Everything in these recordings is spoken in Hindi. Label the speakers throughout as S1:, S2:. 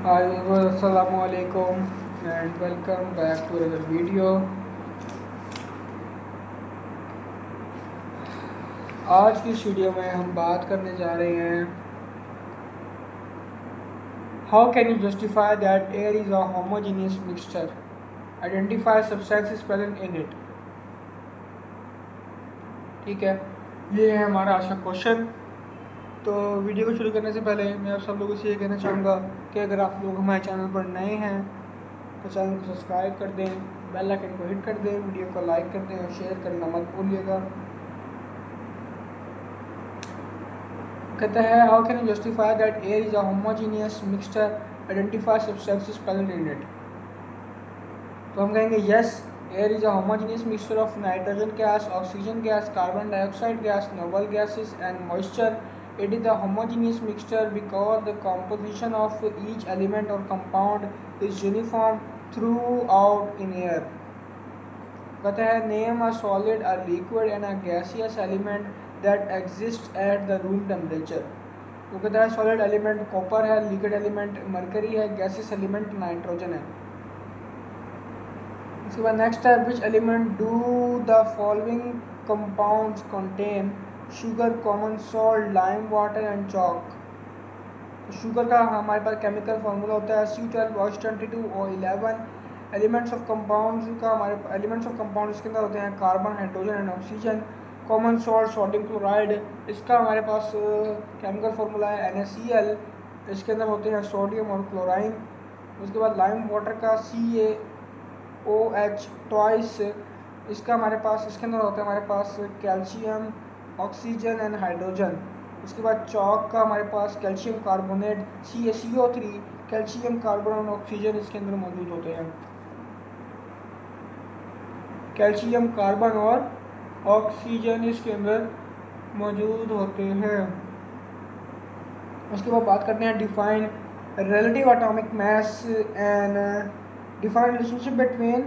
S1: Hi viewers, Assalamu alaikum and welcome back to another video। आज की इस वीडियो में हम बात करने जा रहे हैं how can you justify that air is a homogeneous mixture, identify substances present in it. ठीक है, ये है हमारा आज का क्वेश्चन। तो वीडियो को शुरू करने से पहले मैं आप सब लोगों से ये कहना चाहूँगा कि अगर आप लोग हमारे चैनल पर नए हैं तो चैनल को सब्सक्राइब कर दें, बेल आइकन को हिट कर दें, वीडियो को लाइक कर दें और शेयर करना मत भूलिएगा। कहता है how can you justify that air is a homogeneous mixture, identify substances present in it. तो हम कहेंगे yes, air is a homogeneous mixture of nitrogen gas, oxygen gas, carbon dioxide gas, noble gases and moisture. It is a homogeneous mixture because the composition of each element or compound is uniform throughout in air। कहता है name a solid, a liquid and a gaseous element that exists at the room temperature। तो कहता है सॉलिड एलिमेंट कॉपर है, लिक्विड एलिमेंट मरकरी है, गैसियस एलिमेंट नाइट्रोजन है। इसके बाद नेक्स्ट है which element do the following compounds contain, sugar, common salt, lime water and chalk. तो शुगर का हमारे पास केमिकल फार्मूला होता है Cu12H22O11। एलिमेंट्स ऑफ कंपाउंड्स का हमारे एलिमेंट्स ऑफ कंपाउंड इसके अंदर होते हैं carbon, hydrogen and oxygen. Common salt sodium chloride, इसका हमारे पास केमिकल फार्मूला है NaCl। इसके अंदर होते हैं सोडियम और क्लोराइन। उसके बाद लाइम वाटर का CaOH ट्वाइस, इसका हमारे पास इसके अंदर होता है हमारे पास कैल्शियम, ऑक्सीजन एंड हाइड्रोजन। उसके बाद चॉक का हमारे पास calcium carbonate CaCO3, calcium carbon और ऑक्सीजन इसके अंदर मौजूद होते हैं। कैल्शियम कार्बन और ऑक्सीजन इसके अंदर मौजूद होते हैं। उसके बाद बात करते हैं define relative atomic mass and define relationship between.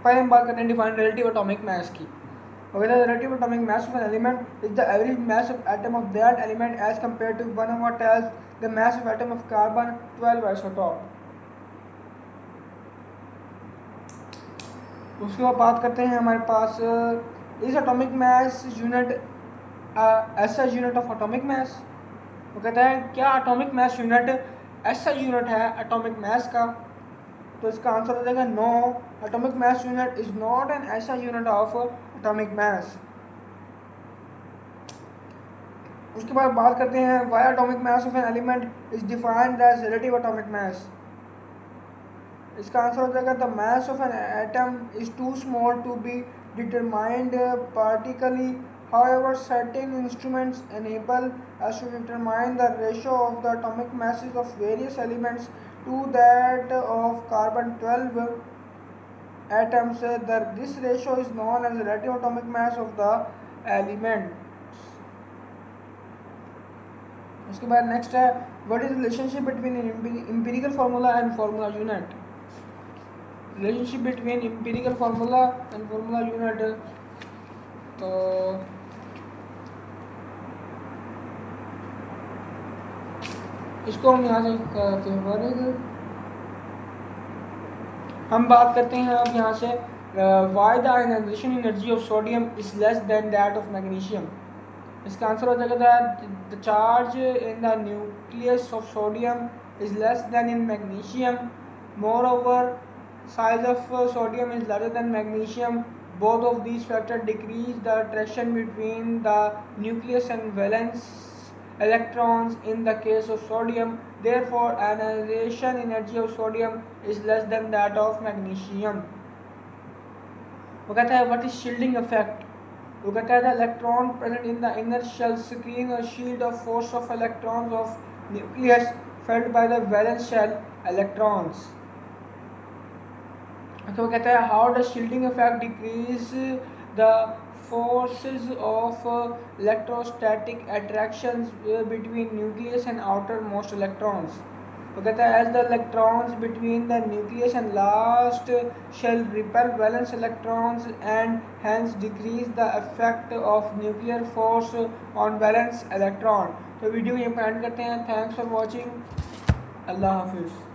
S1: पहले हम बात करते हैं डिफाइन रिलेटिव एटॉमिक मास की। Okay, the relative atomic mass of an element is the average mass of atom of that element as compared to 1 over times the mass of atom of carbon 12 isotop। उसके बाद बात करते हैं हमारे पास इस एटॉमिक मास यूनिट ऐसा यूनिट ऑफ एटॉमिक मास। वो कहता है क्या एटॉमिक मास यूनिट ऐसा यूनिट है एटॉमिक मास का। तो इसका आंसर हो जाएगा no, atomic mass unit is not an ऐसा यूनिट ऑफ एटॉमिक मास। उसके बाद बात करते हैं why atomic mass of an element is defined as relative atomic mass. इसका आंसर हो जाएगा the mass of an atom is to small to be determined particularly, however certain instruments enable us to determine the ratio of the atomic masses of various elements to that of carbon 12 atoms। This ratio is known as relative atomic mass of the element। उसके बाद नेक्स्ट है what is relationship between empirical formula and formula unit. Relationship between empirical formula and formula unit. तो इसको हम यहाँ से करते हैं, हम बात करते हैं अब यहाँ से why the ionisation energy of sodium is less than that of magnesium. इसका आंसर हो जाएगा the charge in the nucleus of sodium is less than in magnesium. Moreover size of sodium is larger than magnesium. Both of these factor decrease the attraction between the nucleus and valence electrons in the case of sodium, therefore ionization energy of sodium is less than that of magnesium। वो कहता है what is shielding effect। वो कहता है the electron present in the inner shell screen a shield of force of electrons of nucleus felt by the valence shell electrons। तो वो कहता है how does shielding effect decrease the forces of electrostatic attractions between nucleus and outermost electrons। वो कहता है as the electrons between the nucleus and last shell repel valence electrons and hence decrease the effect of nuclear force on valence electron। तो वीडियो यहीं पर एंड करते हैं। थैंक्स फॉर वॉचिंग, अल्लाह हाफिज़।